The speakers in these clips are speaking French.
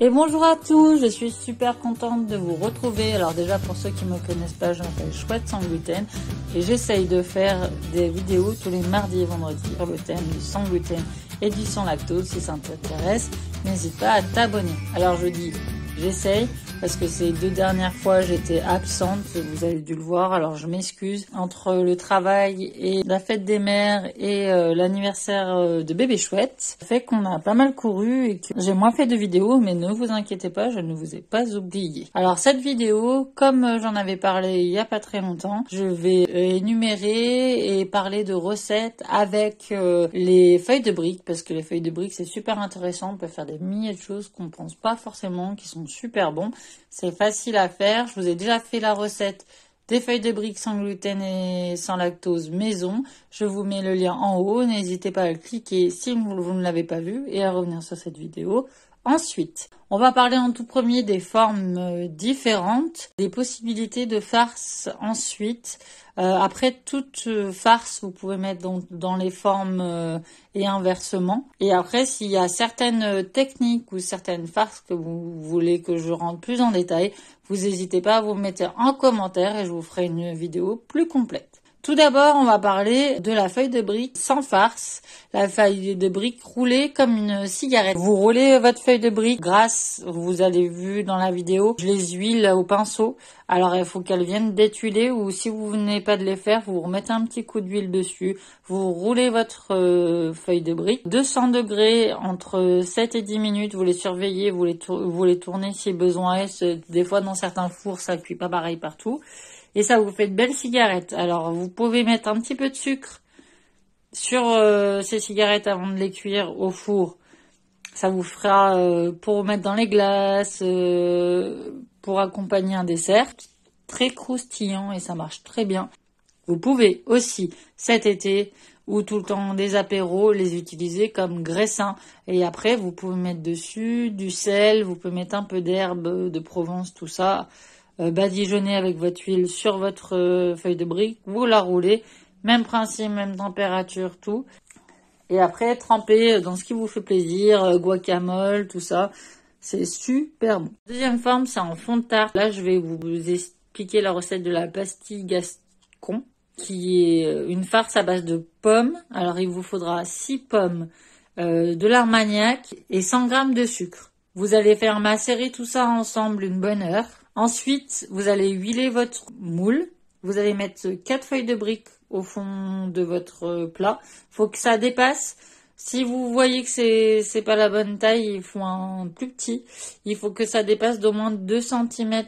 Et bonjour à tous, je suis super contente de vous retrouver. Alors déjà pour ceux qui ne me connaissent pas, je m'appelle Chouette sans gluten et j'essaye de faire des vidéos tous les mardis et vendredis sur le thème du sans gluten et du sans lactose. Si ça t'intéresse, n'hésite pas à t'abonner. Alors je dis j'essaye parce que ces 2 dernières fois j'étais absente, vous avez dû le voir, alors je m'excuse. Entre le travail et la fête des mères et l'anniversaire de bébé Chouette, ça fait qu'on a pas mal couru et que j'ai moins fait de vidéos, mais ne vous inquiétez pas, je ne vous ai pas oublié. Alors cette vidéo, comme j'en avais parlé il y a pas très longtemps, je vais énumérer et parler de recettes avec les feuilles de briques, parce que les feuilles de briques c'est super intéressant, on peut faire des milliers de choses qu'on pense pas forcément, qui sont super bons. C'est facile à faire. Je vous ai déjà fait la recette des feuilles de briques sans gluten et sans lactose maison. Je vous mets le lien en haut. N'hésitez pas à le cliquer si vous ne l'avez pas vu et à revenir sur cette vidéo. Ensuite, on va parler en tout premier des formes différentes, des possibilités de farce ensuite. Après toute farce, vous pouvez mettre dans les formes et inversement. Et après, s'il y a certaines techniques ou certaines farces que vous voulez que je rentre plus en détail, vous n'hésitez pas à vous mettre en commentaire et je vous ferai une vidéo plus complète. Tout d'abord, on va parler de la feuille de brique sans farce, la feuille de brique roulée comme une cigarette. Vous roulez votre feuille de brique vous avez vu dans la vidéo, je les huile au pinceau. Alors il faut qu'elles viennent d'étuiler ou si vous venez pas de les faire, vous remettez un petit coup d'huile dessus. Vous roulez votre feuille de brique. 200 degrés entre 7 et 10 minutes, vous les surveillez, vous les tournez si besoin est. Des fois dans certains fours, ça cuit pas pareil partout. Et ça vous fait de belles cigarettes. Alors, vous pouvez mettre un petit peu de sucre sur ces cigarettes avant de les cuire au four. Ça vous fera pour mettre dans les glaces, pour accompagner un dessert. Très croustillant et ça marche très bien. Vous pouvez aussi, cet été ou tout le temps des apéros, les utiliser comme graissin. Et après, vous pouvez mettre dessus du sel, vous pouvez mettre un peu d'herbe de Provence, tout ça. Badigeonnez avec votre huile sur votre feuille de brique, vous la roulez, même principe, même température, tout. Et après, trempez dans ce qui vous fait plaisir, guacamole, tout ça, c'est super bon. Deuxième forme, c'est en fond de tarte. Là, je vais vous expliquer la recette de la pastille Gascon, qui est une farce à base de pommes. Alors, il vous faudra 6 pommes, de l'armagnac et 100 g de sucre. Vous allez faire macérer tout ça ensemble une bonne heure. Ensuite, vous allez huiler votre moule. Vous allez mettre 4 feuilles de briques au fond de votre plat. Faut que ça dépasse. Si vous voyez que c'est pas la bonne taille, il faut un plus petit. Il faut que ça dépasse d'au moins 2 cm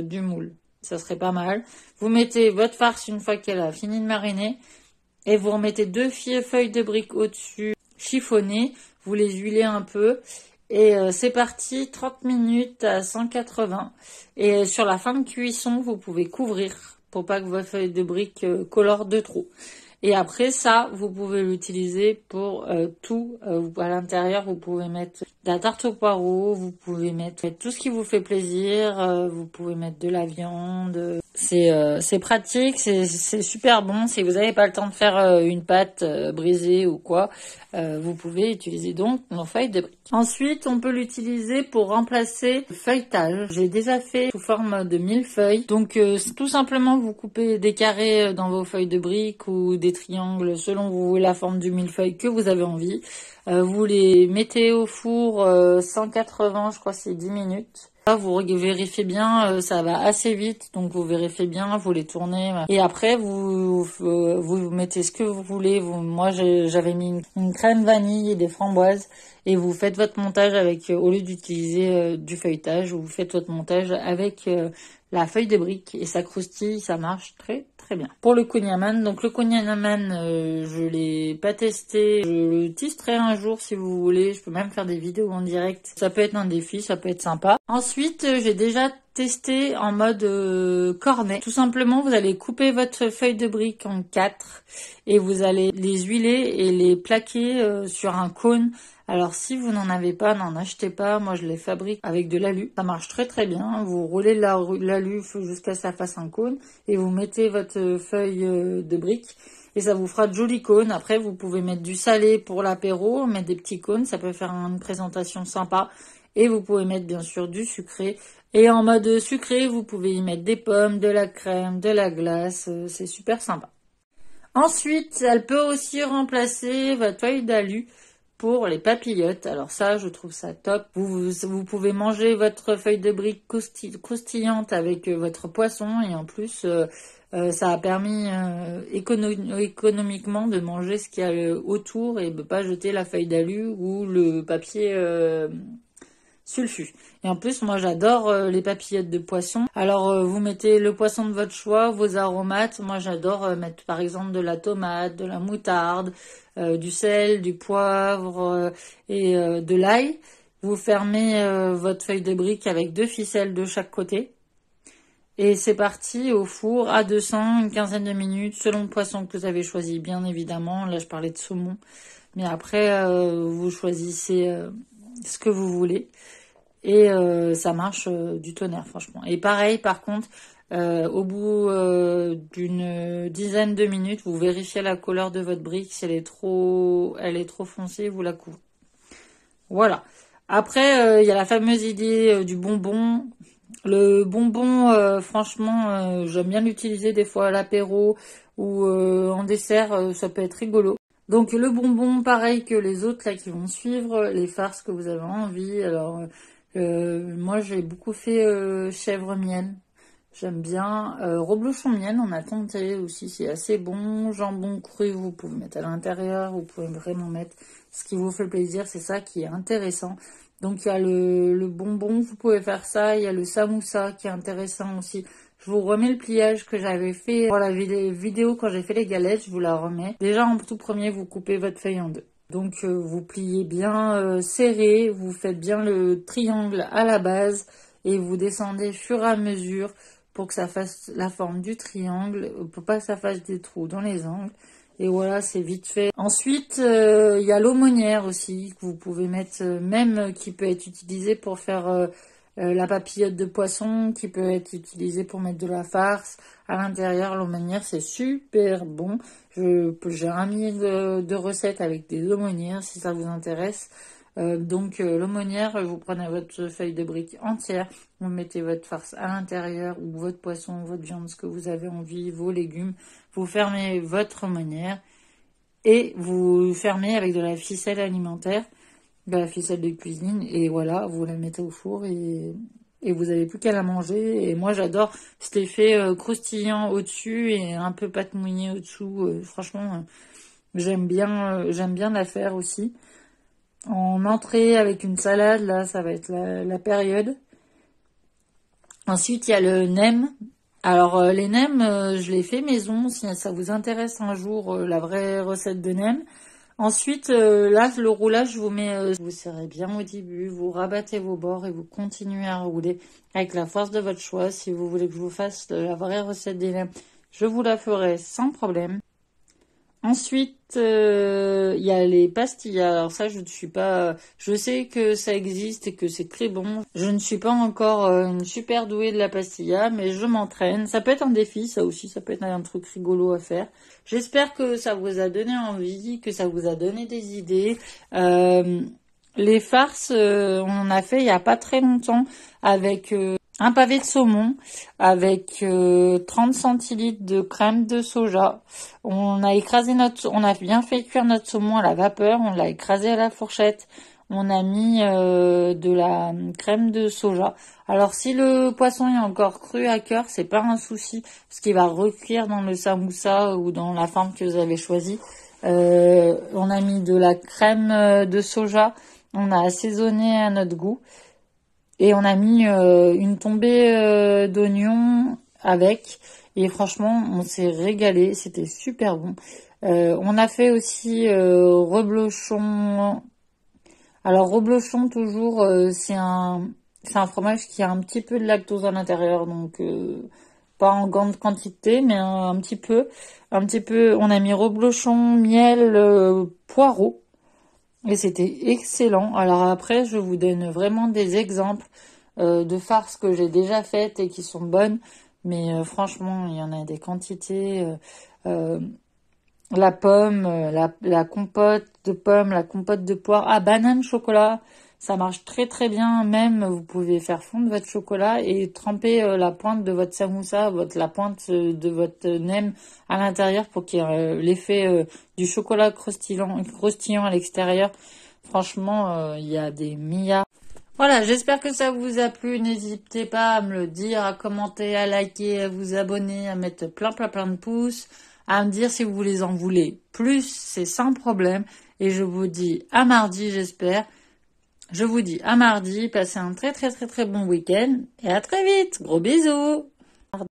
du moule. Ça serait pas mal. Vous mettez votre farce une fois qu'elle a fini de mariner. Et vous remettez 2 feuilles de briques au-dessus, chiffonnées. Vous les huilez un peu. Et c'est parti, 30 minutes à 180. Et sur la fin de cuisson, vous pouvez couvrir pour pas que votre feuille de brique colore de trop. Et après ça, vous pouvez l'utiliser pour tout. À l'intérieur, vous pouvez mettre de la tarte au poireau, vous pouvez mettre tout ce qui vous fait plaisir, vous pouvez mettre de la viande. C'est pratique, c'est super bon. Si vous n'avez pas le temps de faire une pâte brisée ou quoi, vous pouvez utiliser donc nos feuilles de briques. Ensuite, on peut l'utiliser pour remplacer le feuilletage. J'ai déjà fait sous forme de millefeuille. Donc, tout simplement, vous coupez des carrés dans vos feuilles de briques ou des triangles selon vous la forme du millefeuille que vous avez envie. Vous les mettez au four 180, je crois c'est 10 minutes. Là, vous vérifiez bien, ça va assez vite, donc vous vérifiez bien, vous les tournez. Et après, vous mettez ce que vous voulez. Moi, j'avais mis une crème vanille et des framboises. Et vous faites votre montage avec, au lieu d'utiliser du feuilletage, vous faites votre montage avec la feuille de brique. Et ça croustille, ça marche très très bien. Pour le kouign-amann, donc le kouign-amann, je l'ai pas testé. Je le testerai un jour si vous voulez. Je peux même faire des vidéos en direct. Ça peut être un défi, ça peut être sympa. Ensuite, j'ai déjà testé en mode cornet. Tout simplement, vous allez couper votre feuille de brique en 4 et vous allez les huiler et les plaquer sur un cône. Alors si vous n'en avez pas, n'en achetez pas. Moi je les fabrique avec de l'alu. Ça marche très très bien. Vous roulez l'alu jusqu'à ce que ça fasse un cône et vous mettez votre feuille de brique et ça vous fera de jolis cônes. Après vous pouvez mettre du salé pour l'apéro, mettre des petits cônes, ça peut faire une présentation sympa. Et vous pouvez mettre bien sûr du sucré. Et en mode sucré, vous pouvez y mettre des pommes, de la crème, de la glace. C'est super sympa. Ensuite, elle peut aussi remplacer votre feuille d'alu pour les papillotes. Alors ça, je trouve ça top. Vous pouvez manger votre feuille de brique croustillante avec votre poisson et en plus, ça a permis économiquement de manger ce qu'il y a autour et de pas jeter la feuille d'alu ou le papier sulfu. Et en plus, moi j'adore les papillotes de poisson. Alors vous mettez le poisson de votre choix, vos aromates. Moi j'adore mettre par exemple de la tomate, de la moutarde, du sel, du poivre et de l'ail. Vous fermez votre feuille de brique avec 2 ficelles de chaque côté. Et c'est parti au four à 200, une quinzaine de minutes, selon le poisson que vous avez choisi, bien évidemment. Là, je parlais de saumon. Mais après, vous choisissez ce que vous voulez. Et ça marche du tonnerre, franchement. Et pareil, par contre, au bout d'une dizaine de minutes, vous vérifiez la couleur de votre brique. Si elle est trop foncée, vous la couvrez. Voilà. Après, il y a la fameuse idée du bonbon. Le bonbon, franchement, j'aime bien l'utiliser des fois à l'apéro ou en dessert, ça peut être rigolo. Donc le bonbon, pareil que les autres là qui vont suivre, les farces que vous avez envie. Alors moi j'ai beaucoup fait chèvre miel. J'aime bien. Reblochon miel, on a tenté aussi, c'est assez bon. Jambon cru, vous pouvez mettre à l'intérieur, vous pouvez vraiment mettre ce qui vous fait plaisir, c'est ça qui est intéressant. Donc il y a le bonbon, vous pouvez faire ça, il y a le samoussa qui est intéressant aussi. Je vous remets le pliage que j'avais fait pour la vidéo quand j'ai fait les galettes, je vous la remets. Déjà en tout premier, vous coupez votre feuille en deux. Donc vous pliez bien serré, vous faites bien le triangle à la base et vous descendez fur et à mesure pour que ça fasse la forme du triangle, pour pas que ça fasse des trous dans les angles. Et voilà, c'est vite fait. Ensuite, il y a l'aumônière aussi, que vous pouvez mettre, même qui peut être utilisée pour faire la papillote de poisson, qui peut être utilisée pour mettre de la farce. À l'intérieur, l'aumônière, c'est super bon. J'ai un millier de recettes avec des aumônières, si ça vous intéresse. Donc l'aumônière, vous prenez votre feuille de brique entière, vous mettez votre farce à l'intérieur ou votre poisson, votre viande, ce que vous avez envie, vos légumes, vous fermez votre aumônière et vous fermez avec de la ficelle alimentaire, de la ficelle de cuisine et voilà, vous la mettez au four et vous n'avez plus qu'à la manger. Et moi j'adore cet effet croustillant au-dessus et un peu pâte mouillée au-dessous. Franchement, j'aime bien la faire aussi. En entrée avec une salade, là, ça va être la période. Ensuite, il y a le nem. Alors, les nems, je les fais maison, si ça vous intéresse un jour, la vraie recette de nem. Ensuite, là, le roulage, je vous mets, vous serrez bien au début, vous rabattez vos bords et vous continuez à rouler avec la force de votre choix. Si vous voulez que je vous fasse la vraie recette des nems, je vous la ferai sans problème. Ensuite, il y a les pastilles. Alors ça, je sais que ça existe et que c'est très bon. Je ne suis pas encore une super douée de la pastilla, mais je m'entraîne. Ça peut être un défi, ça aussi, ça peut être un truc rigolo à faire. J'espère que ça vous a donné envie, que ça vous a donné des idées. Les farces, on en a fait il y a pas très longtemps avec un pavé de saumon avec 30 centilitres de crème de soja. On a bien fait cuire notre saumon à la vapeur, on l'a écrasé à la fourchette. On a mis de la crème de soja. Alors si le poisson est encore cru à cœur, c'est pas un souci, parce qu'il va recuire dans le samoussa ou dans la forme que vous avez choisie. On a mis de la crème de soja, on a assaisonné à notre goût. Et on a mis une tombée d'oignons avec. Et franchement, on s'est régalé. C'était super bon. On a fait aussi reblochon. Alors reblochon toujours, c'est un fromage qui a un petit peu de lactose à l'intérieur, donc pas en grande quantité, mais un petit peu. On a mis reblochon, miel, poireau. Et c'était excellent. Alors après, je vous donne vraiment des exemples de farces que j'ai déjà faites et qui sont bonnes. Mais franchement, il y en a des quantités. La pomme, la compote de pommes, la compote de poire. Ah, banane chocolat. Ça marche très très bien. Même, vous pouvez faire fondre votre chocolat et tremper la pointe de votre samoussa, la pointe de votre nem à l'intérieur pour qu'il y ait l'effet du chocolat croustillant à l'extérieur. Franchement, il y a des milliards. Voilà, j'espère que ça vous a plu. N'hésitez pas à me le dire, à commenter, à liker, à vous abonner, à mettre plein de pouces, à me dire si vous les en voulez plus, c'est sans problème. Et je vous dis à mardi, j'espère. Je vous dis à mardi, passez un très très très très bon week-end et à très vite. Gros bisous.